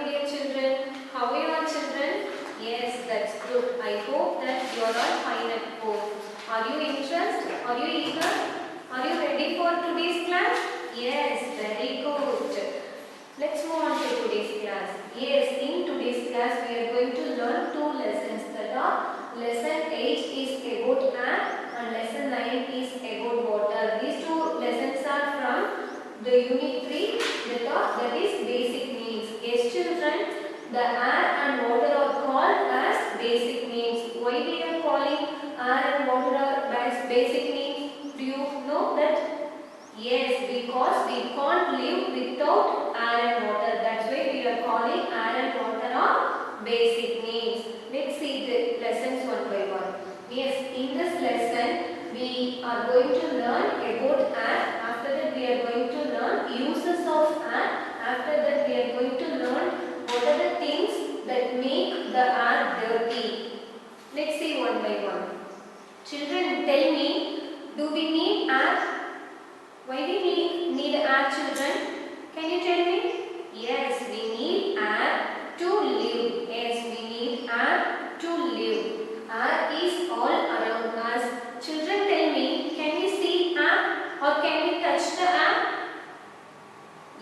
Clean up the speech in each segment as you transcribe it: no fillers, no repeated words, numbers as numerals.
dear children. How are you all children? Yes, that's good. I hope that you are all fine at home. Are you interested? Are you eager? Are you ready for today's class? Yes, very good. Let's move on to today's class. Yes, in today's class we are going to learn two lessons that are lesson 8 is about air and lesson 9 is about water. These two lessons are from the unit 3 that is basic needs. Yes children, the air and water are called as basic needs. Why we are calling air and water as basic needs? Do you know that? Yes, because we can't live without air and water. That's why we are calling air and water are basic needs. Let's see the lessons one by one. Yes, in this lesson we are going to learn about air. After that we are going to learn uses of air. After that we are going to learn what are the things that make the air dirty. Let's see one by one. Children, tell me, do we need air? Why do we need air, children? Can you tell me? Yes, we need air to live. Yes, we need air to live. Air is all around us. Children, tell me, can we see air or can we touch the air?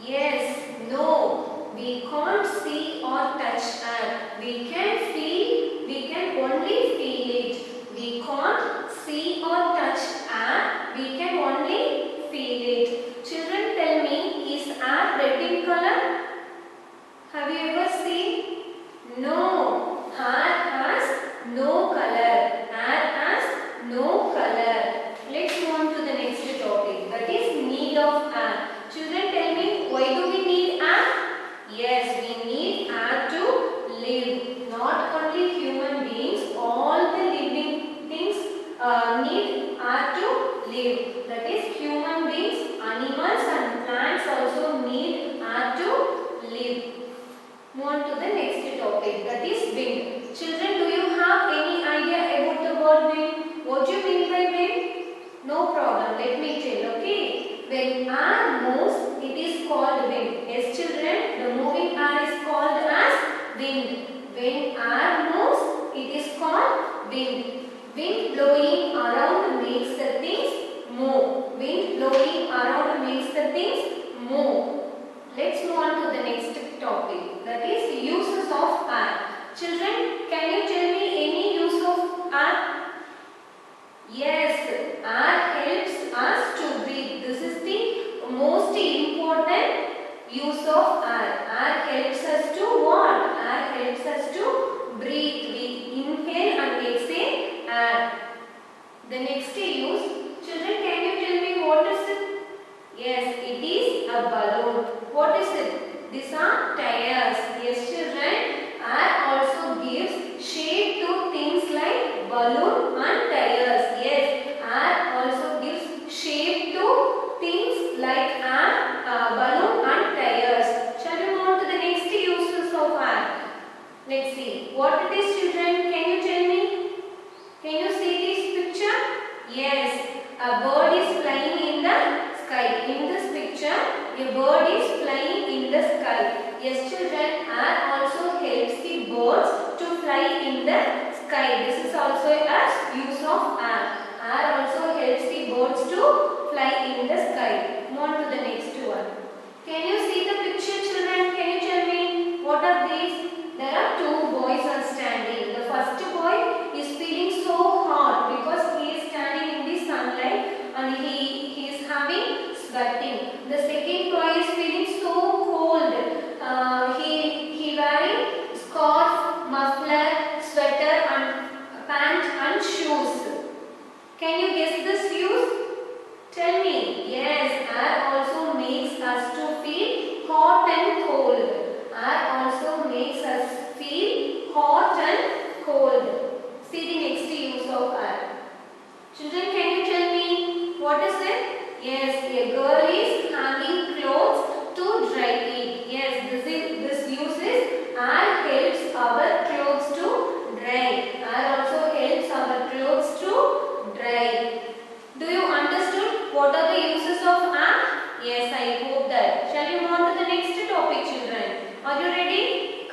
Yes, no, we can't see or touch air. We can feel, we can only feel it. We can't see or touch air. We can only feel it. Children, tell me, is air red in color? Have you ever seen? No, air has no color. Air has no color. Let's move on to the next topic, that is need of air. Children, tell me, why do we need air? Yes, we need air to live. Not only human beings, all the living things need air to live. That is human beings, animals and plants also need air to live. Move on to the next topic, that is wind. Children, do you have any idea about the word wind? What do you mean by wind? No problem, let me tell, okay? When air moves, it is called wind. Yes children, the moving air is called as wind. When air moves, it is called wind. Wind blowing around makes the things move. Wind blowing around makes the things move. Let's move on to the next topic, that is uses of air. Children, can you tell me any use of air? Yes, air helps us to breathe. This is the most important use of air. Air helps us to what? Air helps us to breathe. We inhale and exhale air. The next use, children, can you tell me what is it? Yes, it is a balloon. What is it? These are tires. Yes, children, air also gives shape to things like balloon and tires. Yes, air also gives shape to things like balloon and tires. Shall we move on to the next uses of air? Let's see. What it is, children? Can you tell me? Can you see this picture? Yes, a bird is flying in the sky. In this picture, a bird is flying in the sky. Yes, children, air also helps the birds to fly in the sky. This is also a use of air. Air also helps the birds to fly in the sky. Move on to the next one. Can you see the picture, children? Can you tell me what are these? There are two boys are standing. The first boy is feeling so hot because he is standing in the sunlight and he is having sweating. The second boy is feeling so cold. He wearing scarf, muffler, sweater and pant and shoes. Can you guess this use? Tell me. Yes, air also makes us to feel hot and cold. Air also makes us feel hot and cold. See the next use of air. Children, can you tell me what is it? Yes, a girl is hanging clothes to dry it. Yes, this uses air helps our clothes to dry. Air also helps our clothes to dry. Do you understood what are the uses of air? Yes, I hope that. Shall we move on to the next topic, children? Are you ready?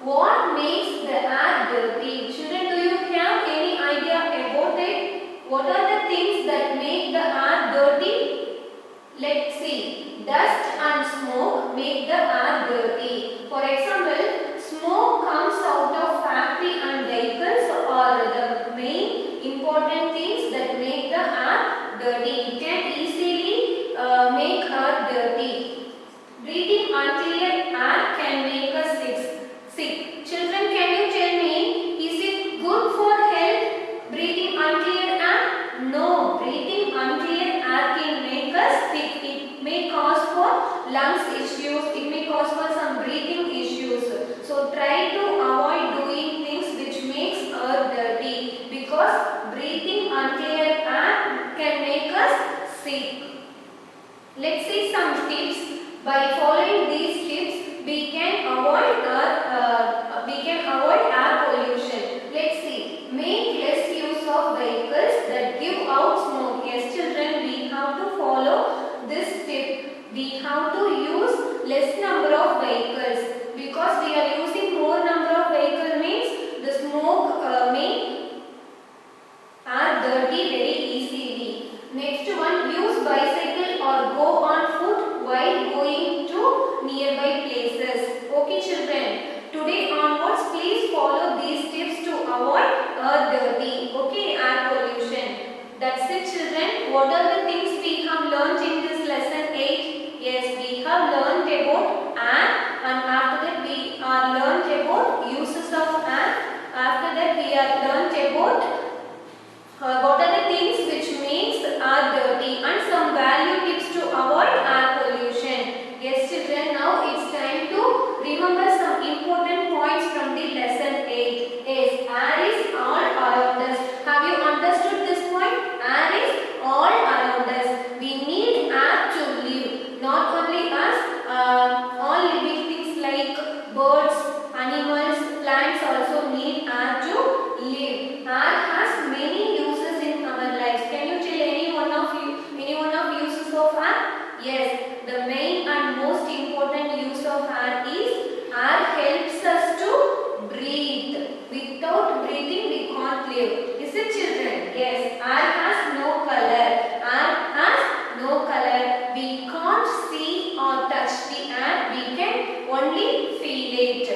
What makes the air dirty? Children, do you have any idea about it? What are the things that make the air dirty? Let's see. Dust and smoke make the air dirty. For example, smoke comes out of factory and vehicles are the main important things that make the air dirty. It can easily make air dirty. Breathing unclear air can make us sick. Children, can you tell me, is it good for health? Breathing unclear air? No, breathing unclear air can make us sick. It may cause for lungs issues. It may cause for some breathing issues. So try to avoid doing things which makes air dirty, because breathing unclear air can make us sick. Let's see some tips. By following these tips, we can avoid air pollution. Let's see. Make less use of vehicles that give out smoke. Yes, children, we have to follow this tip. We have to use less number of vehicles, because we are using more number of vehicles means the smoke may are dirty very easily. Next one, use bicycle or go on foot while going to nearby places. Okay children, today onwards please follow these tips to avoid air dirty. Okay, air pollution. That's it children. What are the things we have learned in this lesson 8? Yes, we have learned about air, and after that we are learned about uses of air. After that we are learned about what are the things which makes air dirty and some value tips to avoid air pollution. Yes children, now it's time to remember some important points from the lesson 8. Yes, air is all around us. Have you understood this point? Air is all around us. We need air to live. Not only us, all living things like birds, animals, plants also need air to live. Air has many uses in our lives. Can you tell any one of uses of air? Yes, the main and most important use of air is air helps us to breathe. Without breathing we can't live. Is it children? Yes, air has no color. Air has no color. We can't see or touch the air. We can only feel it.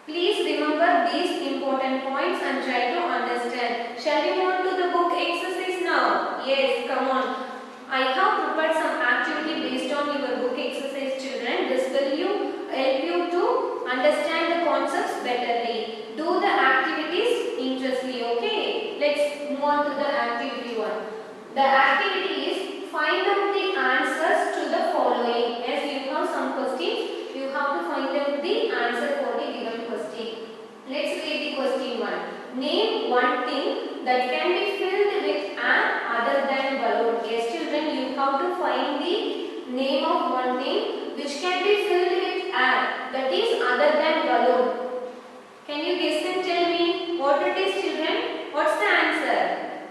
Please remember these important points and try to understand. Shall we move on to the book exercise now? Yes, come on. I have prepared some activity based on your book exercise children. This will help you to understand the concepts betterly. Do the activities interestingly, okay? Let's move on to the activity 1. The activity is find out the answers to the following. As you have some questions, you have to find out the answer for the given question. Let's read the question 1. Name one thing that can be filled with air other than balloon. Yes children, you have to find the name of one thing which can be filled with air, that is other than balloon. Can you guess and tell me what it is children? What's the answer?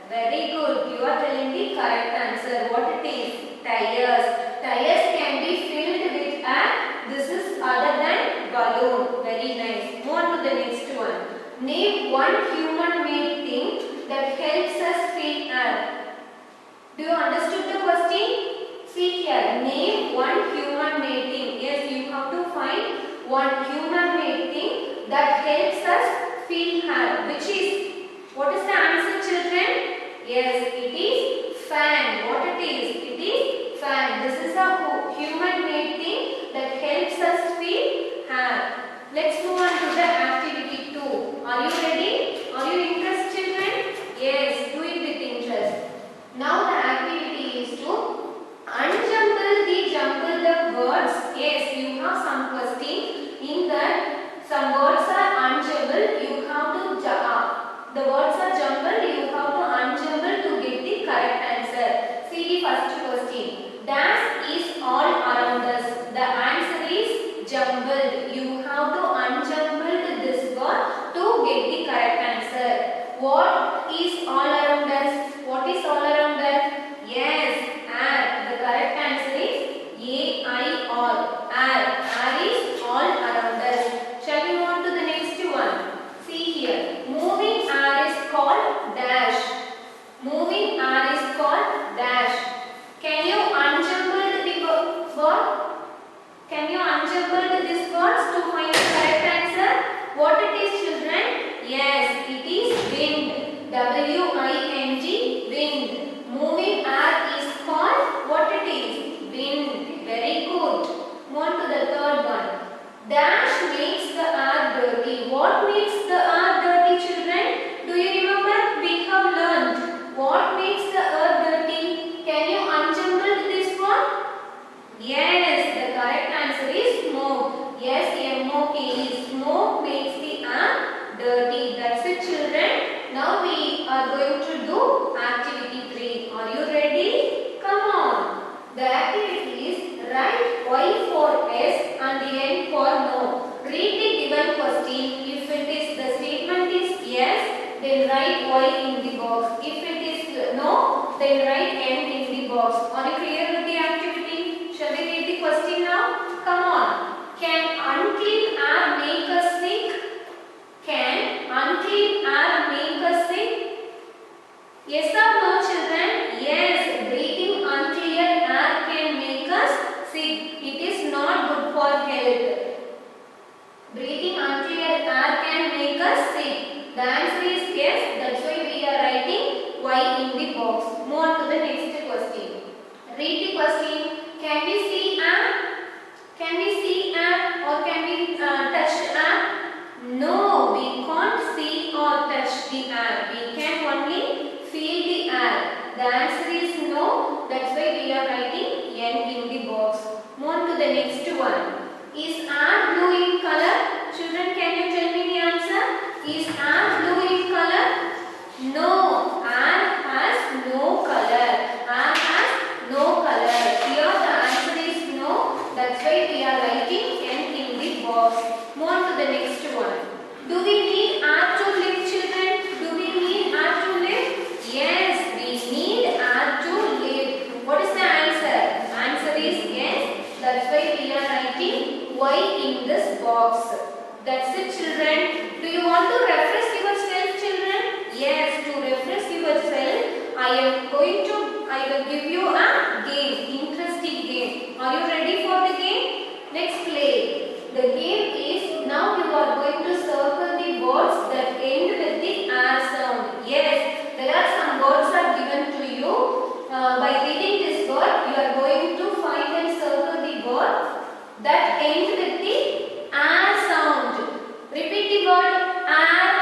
Very good, you are telling the correct answer. What it is? Tires. Tires can be filled with air. This is other than balloon. Very nice. Move on to the next one. Name one human-made thing that helps us feel air. Do you understood the question? See here. Name one human-made thing. Yes, you have to find one human-made thing that helps us feel air. Which is? What is the answer, children? Yes, it is fan. What it is? It is fan. This is a human-made thing that helps us feel air. Let's move on to the activity 2. Are you ready? Are you interested, children? Yes, do it with interest. Now the activity is to unjumble the jumble the words. Yes, you have some question. In that, some words are unjumbled. You have to the words are jumbled. You have to unjumble to get the correct answer. See the first question. Dance is all around us. The answer is jumbled. You have to unjumble this word to get the correct answer. What is all around us? What is all around us? Yes, air. The correct answer is A-I-R. Air. Air is all around us. Shall we move on to the then write N in the box. Are you clear with the activity? Shall we read the question now? Come on. Can unclean air make us sick? Can unclean air make us sick? Yes or no, children? Yes, breathing unclear air can make us sick. It is not good for health. Breathing unclear air can make us sick. The answer is yes. That's why we are writing Y in the box. Move on to the next question. Read the question. Can we see air? Can we see air or can we touch air? No, we can't see or touch the air. We can only feel the air. The answer is no. That's why we are writing N in the box. Move on to the next one. Is air blue in color? Children, can you tell me the answer? Is air blue in color? No, air has no color. Air has no color. Here the answer is no. That's why we are writing N in the box. Move on to the next one. Do we need air to live, children? Do we need air to live? Yes, we need air to live. What is the answer? Answer is yes. That's why we are writing Y in this box. That's it, children. Do you want to refresh yourself, children? Yes, to refresh yourself, I will give you a game, interesting game. Are you ready for the game? Let's play. The game is, now you are going to circle the words that end with the R sound. Yes, there are some words are given to you. By reading this word, you are going to find and circle the word that end with the R sound. Repeat the word R,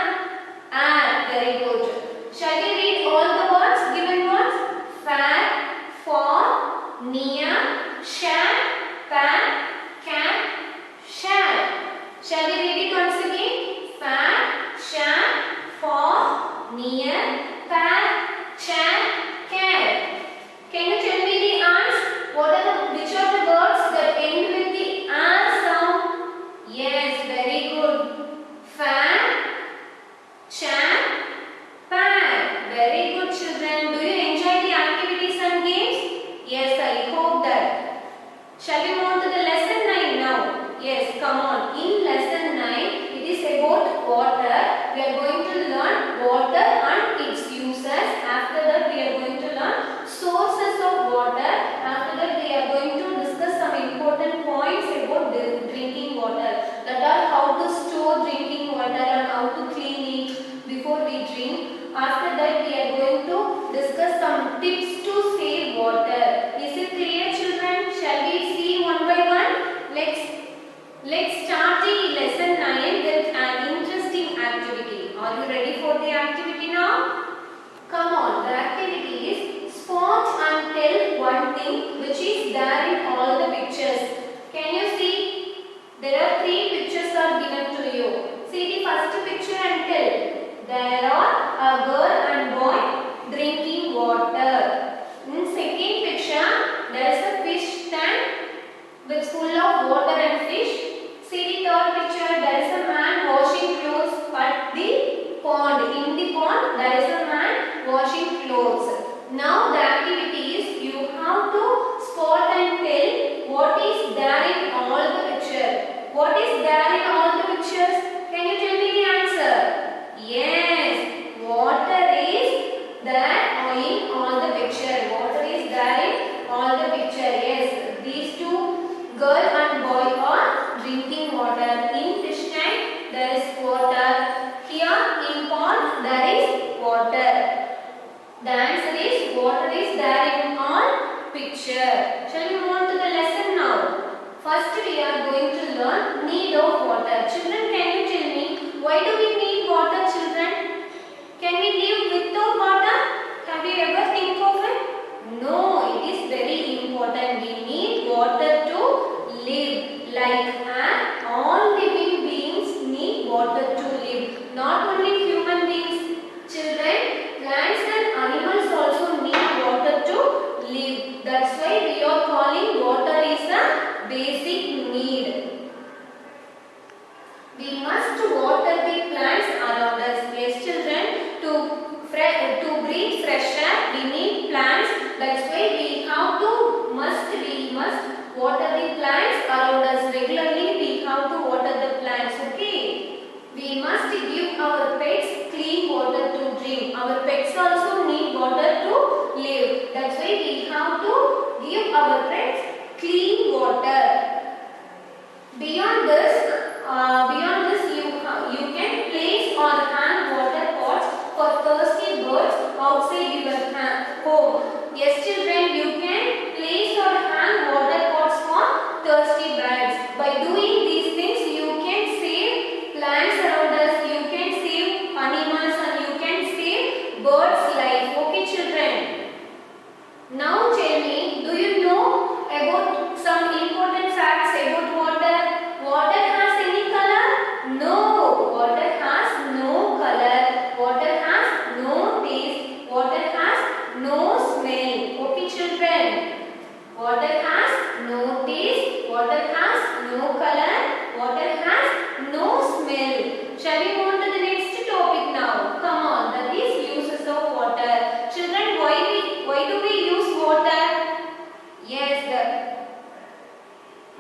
R. Very good. Shall we read all the words, given words? Fair, for, near, share, pair, can, share. Shall we read it once again? Fair, share, for, near, pair, share, can. Can you tell me the answers? Which are the words that end with the R sound? Yes, very good. Fan, chan, pan. Very good, children. Do you enjoy the activities and games? Yes, I hope that. Shall we move on to the lesson 9 now? Yes, come on. In lesson 9, it is about water. We are going to learn water and its uses. After that, we are going to learn sources of water. After that, we are going to discuss some important points about drinking water. That are how to store drinking water and how to clean it before we drink. After that, we are going to discuss some tips to save water. Is it clear, children? Shall we see one by one? Let's start the lesson 9 with an interesting activity. Are you ready for the activity now? Come on, the activity is spot and tell one thing which is there in all the pictures. Can you see? There are 3 pictures are given to you. See the first picture and tell. There are a girl and boy drinking water. In second picture, there is a fish tank with full of water and fish. See the third picture, there is a man washing clothes at the pond. In the pond, there is a man washing clothes. Now the activity is you have to spot and tell what is there in all the pictures. What is there in all the pictures? Can you tell me the answer? Yes, water is there in all the picture. Water is there in all the picture. Yes, these two, girl and boy, are drinking water. In fish tank, there is water. Here in pond, there is water. The answer is water is there in all picture. Shall we move on to the lesson now? First, we are going to learn need of water. Children, can you tell me why do we need water, children? Can we live without water? Have you ever think of it? No, it is very important. We need water to live. Like all living beings need water to live. Not only human beings, children, plants and animals also need water to live. That's why we are calling water is a basic need. We must water the plants around us. Yes, children, to breathe fresh air, we need plants why we have to give our pets clean water. Beyond this, you can place or hang water pots for thirsty birds outside your home. Yes, children, you can place or hang water pots for thirsty birds. By doing these things, you can save plants around us, you can save animals, and you can save birds' life. Okay, children. Now tell me, do you know about some important facts about water? Water has any color? No. Water has no color. Water has no taste. Water has no smell. Okay, children. Water has no taste. Water has no color. Water has no smell. Shall we move on to the next topic now? Come on, that is uses of water. Children, why do we use water? Yes,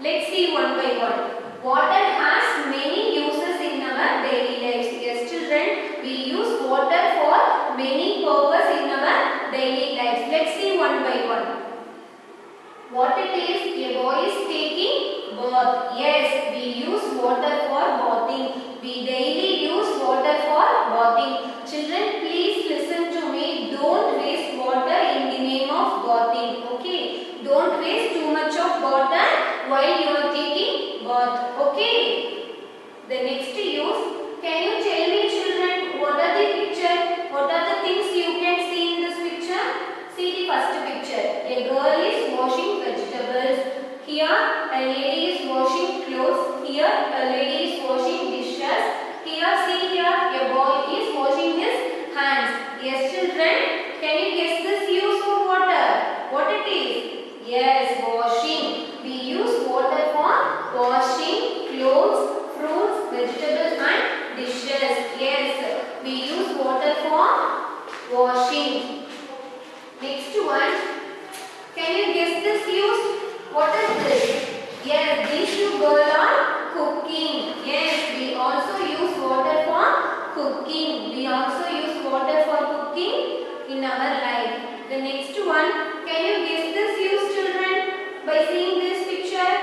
let's see one by one. Water has many uses in our daily lives. Yes, children, we use water for many purposes in our daily lives. Let's see one by one. What it is? A boy is taking bath. Yes, we use water for bathing. We daily use water for bathing. Children, please listen to me. Don't waste water in the name of bathing. Okay? Don't waste too much of water while you are taking bath. Okay? The next use. Can you tell me, children, what are the picture? What are the things you can see in this picture? See the first picture. A girl is washing vegetables. Here a lady is washing clothes. Here a lady is washing dishes. Here, see here, a boy is washing his hands. Yes, children, can you guess this use of water? What it is? Yes, washing. We use water for washing clothes, fruits, vegetables and dishes. Yes, we use water for washing. Next one, can you guess this use? What is this? Yes, these two girls are cooking. Yes, we also use water for cooking. We also use water for cooking in our life. The next one, can you guess this use, children? By seeing this picture,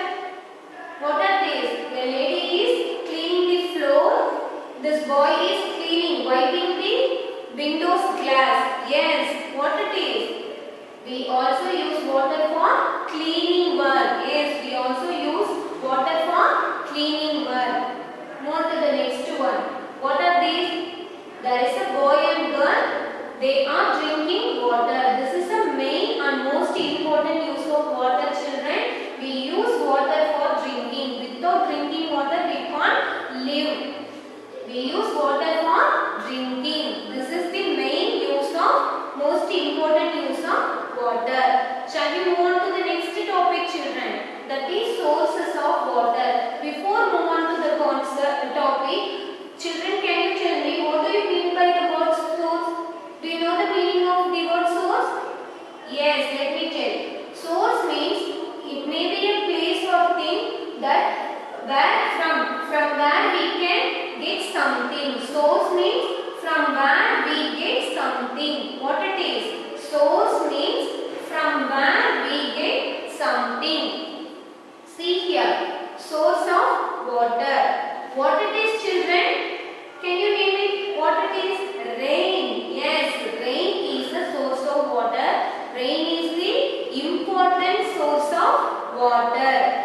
what are these? The lady is cleaning the floor. This boy is cleaning, wiping the windows glass. Yes, what it is? We also use water for cleaning work. Yes, we also use water for cleaning work. Move to the next one. What are these? There is a boy and girl. They are drinking water. This is the main and most important use of water, children. We use water for drinking. Without drinking water, we can't live. We use water for drinking. This is the main use of, most important use of water. Shall we move on to the next topic, children? That is sources of water. Before move on to the topic, children, can you tell me what do you mean by the word source? Do you know the meaning of the word source? Yes, let me tell you. Source means it may be a place or thing that from where we can get something. Source means from where we get something. What it is? Source means from where we get something. See here, source of water. What it is, children? Can you name it? What it is? Rain. Yes, rain is the source of water. Rain is the important source of water.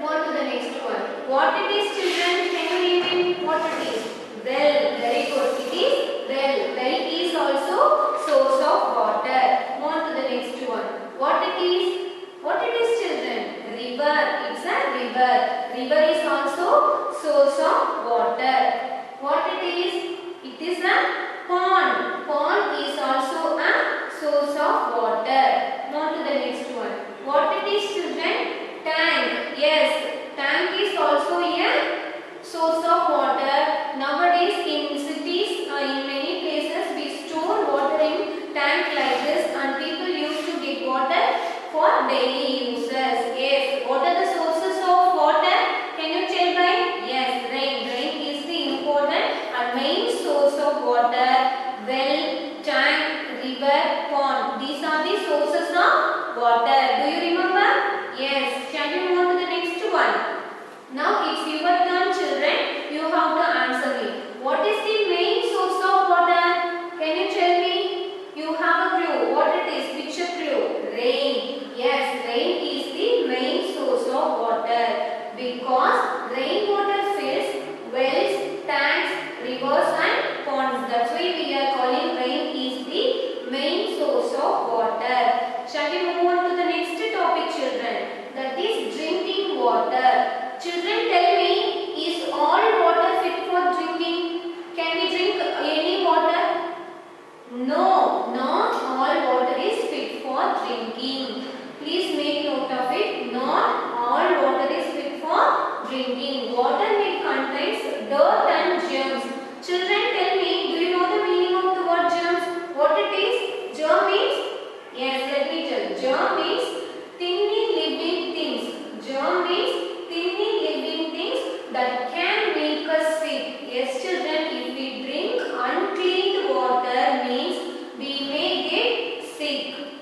Move to the next one. What it is, children? Can you name it? What it is? Well, very good. It is well. Well is also source of water. Move to the next one. What it is? What it is, children? River. It's a river. River is also source of water. What it is? It is a pond. Pond is also a source of water. Move to the next one. What it is, children?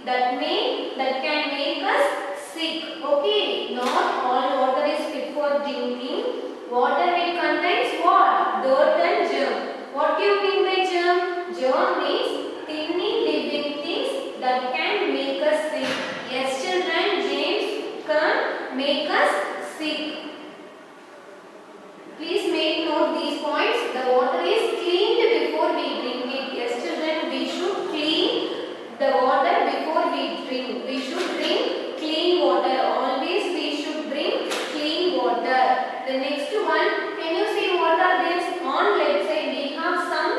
that can make us sick. Okay, not all water is fit for drinking. Water it contains what? Dirt and germ. What do you mean by germ? Germ means tiny living things that can make us sick. Yes, children, germs can make us sick. Please make note these points. The water is cleaned before we drink it. Yes, children, we should clean the water before we drink. We should drink clean water. Always we should drink clean water. The next one, can you see what are these? On left side we have some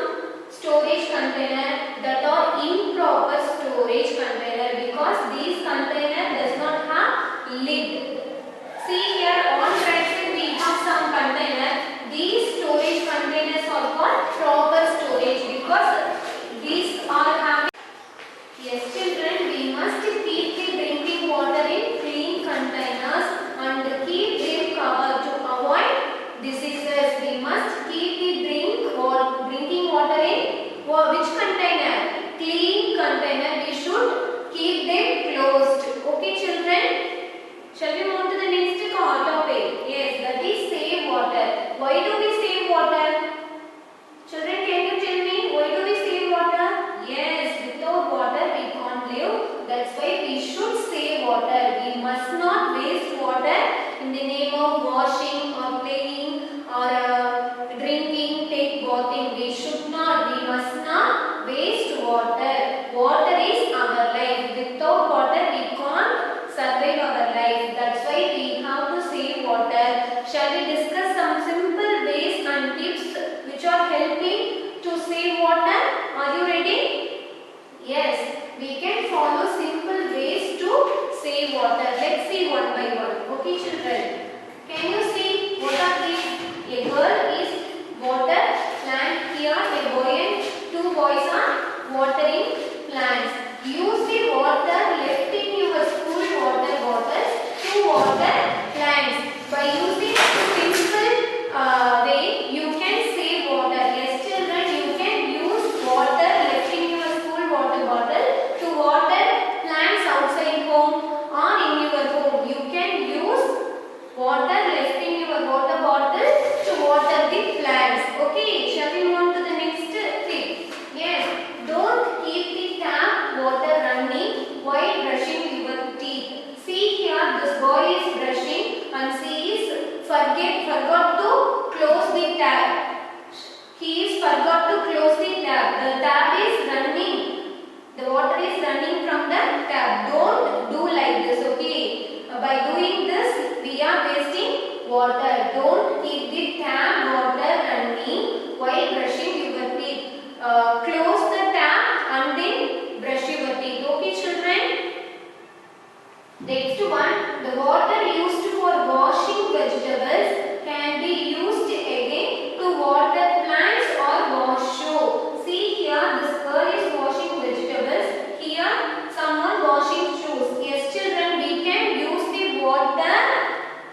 storage container that are improper storage container because these container does not have lid. See here on right side we have some container. These storage containers are called proper storage because these are having. Yes, children, we must keep the drinking water in clean containers and keep them covered to avoid diseases. We must keep the drinking water in which container? Clean container. We should keep them closed. Okay, children? Shall we move to the next topic? Yes, that is save water. Why do we save water? Children, can you tell me why do we save water? Yes, without water we can't live. That's why we should save water. We must not waste water in the name of washing or playing or drinking, take bathing. We should not. We must not waste water. Water is our life. Without water we can't survive our life. That's why we have to save water. Shall we discuss some simple ways and tips which are helping to save water? Are you ready? Yes, we can follow simple ways to save water. Let's see one by one. Okay, children. Can you see what are these? A girl is water plant here. A boy and two boys are watering plants. Use the water left in your school water bottles to water plants. By using simple way, you can save water. Yes, children, you can use water left in your school water bottle to water plants outside home or in your home. You can use water left in your water bottle to water the plants. Okay, shall we move to the next tip? Yes, don't keep the tap water running while brushing your teeth. See here, this boy is brushing and she is forgot to close the tap. He is forgot to close the tap. The tap is running. The water is running from the tap. Don't do like this, okay? By doing this, we are wasting water. Don't keep the tap water running while brushing your teeth. Close the tap and then brush your teeth. Okay, children? Next one, the water used for washing vegetables can be used again to water plants or wash shoe. See here, this girl is washing vegetables. Here, someone washing shoes. Yes, children, we can use the water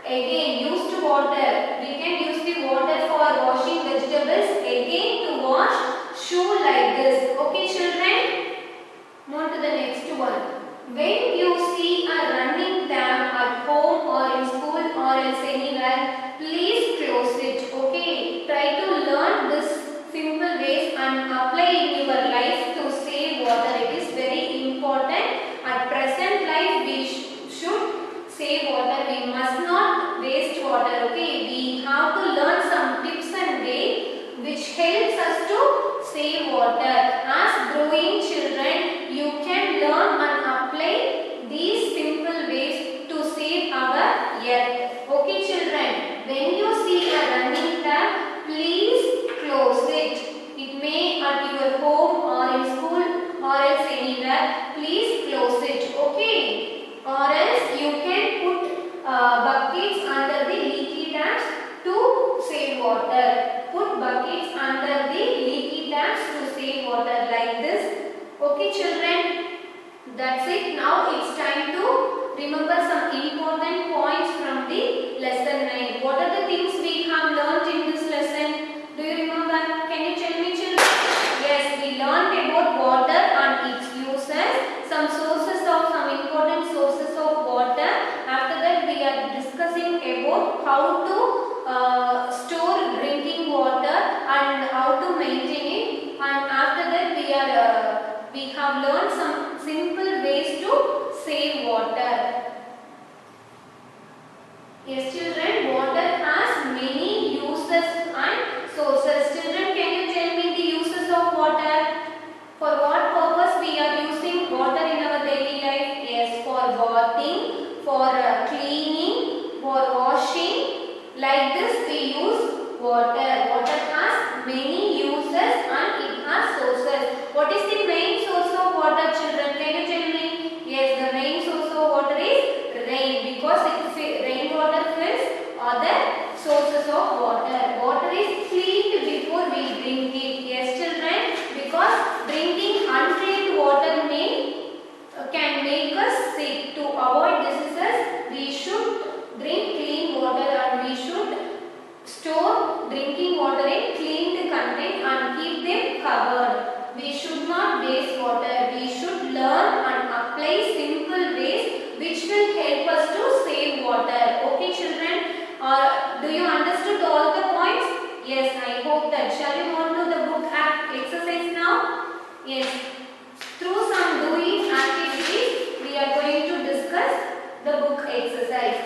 again. Used water. We can use the water for washing vegetables again to wash shoe like this. Okay, children? Move to the next one. When you see a running tap at home or in school or else anywhere, please close it. Okay? Try to learn this simple ways and apply in your life to save water. It is very important. At present life we should save water. We must not waste water. Okay? We have to learn some tips and ways which helps us to save water. As growing children, you can learn and apply these simple ways to save our earth. Okay, children, when you see a running tap, please close it. It may at your home or in school or else anywhere. Please close it. Okay, or else you can put buckets under the leaky taps to save water. Put buckets under the leaky taps to save water like this. Okay, children, that's it. Now it's time to remember some important points from the lesson 9. What are the things we have learnt in this lesson? Do you remember? Can you tell me, children? Yes, we learnt about water and its uses, some sources of water. Yes, children, water has many uses and sources. Children, can you tell me the uses of water? For what purpose we are using water in our daily life? Yes, for bathing, for cleaning, for washing. Like this we use water. Water has many uses and it has sources. What is the main source of water, children? Can you tell me? Yes, the main source of water is rain, because rainwater fills other sources of water. Water is cleaned before we drink it. Yes, children, because drinking untreated water can make us sick. To avoid diseases, we should drink clean water and we should store drinking water in cleaned container and keep them covered. We should not waste water. We should learn and apply simple ways which will help us to save water. Okay, children? Do you understood all the points? Yes, I hope that. Shall we move on to the book exercise now? Yes. Through some doing activities, we are going to discuss the book exercise.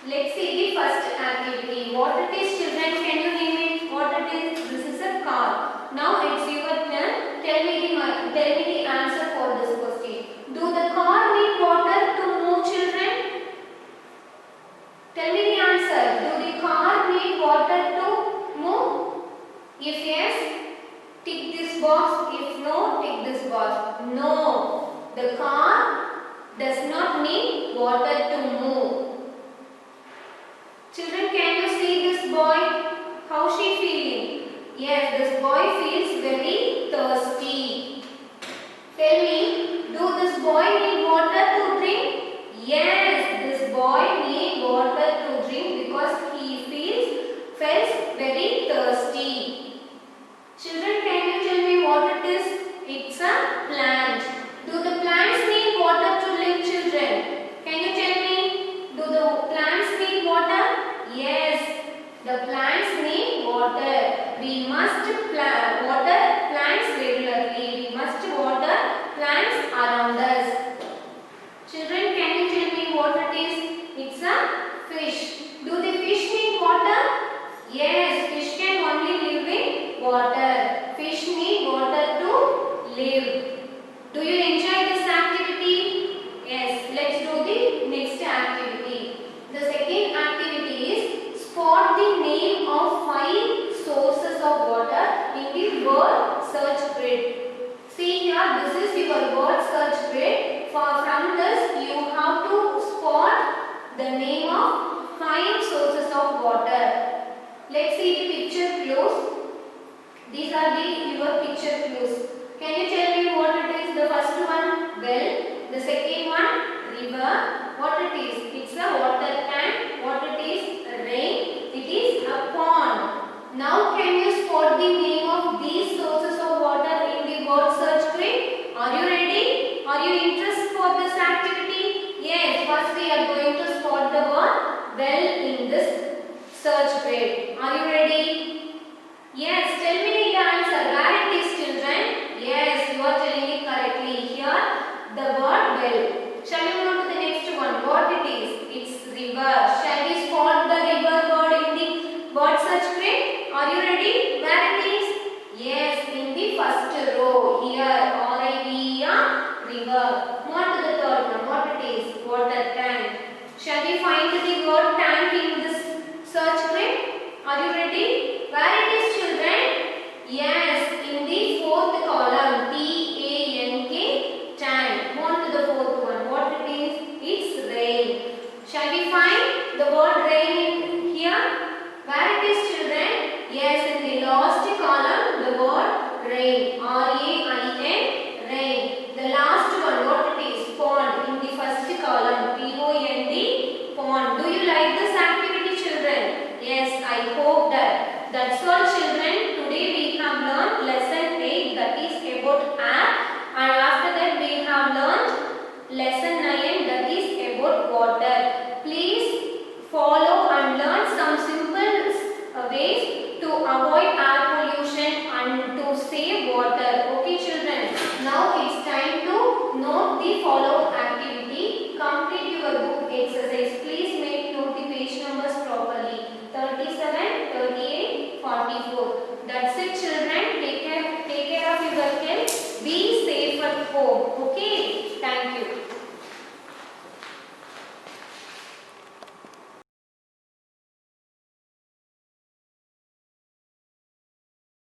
Let's see the first activity. What it is, children? Can you name it? What it is? This is a car. Now it's your turn. Tell me the answer for this question. Do the car need water to move, children? Tell me the answer. Do the car need water to move? If yes, tick this box. If no, tick this box. No, the car does not need water to move. Children, can you see this boy? How she feeling? Yes, this boy feels very thirsty. Tell me, do this boy need water to drink? Yes, this boy need water to drink because he feels very thirsty. Children, can you tell me what it is? It's a plant. Do the plants need water to live, children? Can you tell me? Do the plants need water? Yes, the plants need water. We must water plants regularly. We must water plants around us. Children, can you tell me what it is? It's a fish. Do the fish need water? Yes, fish can only live in water. Fish need water to live. Do you enjoy this activity? Yes, let's do the next activity. The second activity is spot the name of 5 sources of water in the word search grid. See here, this is your word search grid. From this, you have to spot the name of 5 sources of water. Let's see the picture clues. These are your picture clues. Can you tell me what it is? The first one, well. The second one, river. What it is? It's a water tank. What it is? Rain. It is a pond. Now can you spot the name of these sources of water in the word search grid? Are you ready? Are you interested for this activity? Yes, first we are going to spot the word well in this search grid. Are you ready? Yes, tell me the answer. Where it is, children? Yes, you are telling it correctly. Here, the word well. Shall we move on to the next one? What it is?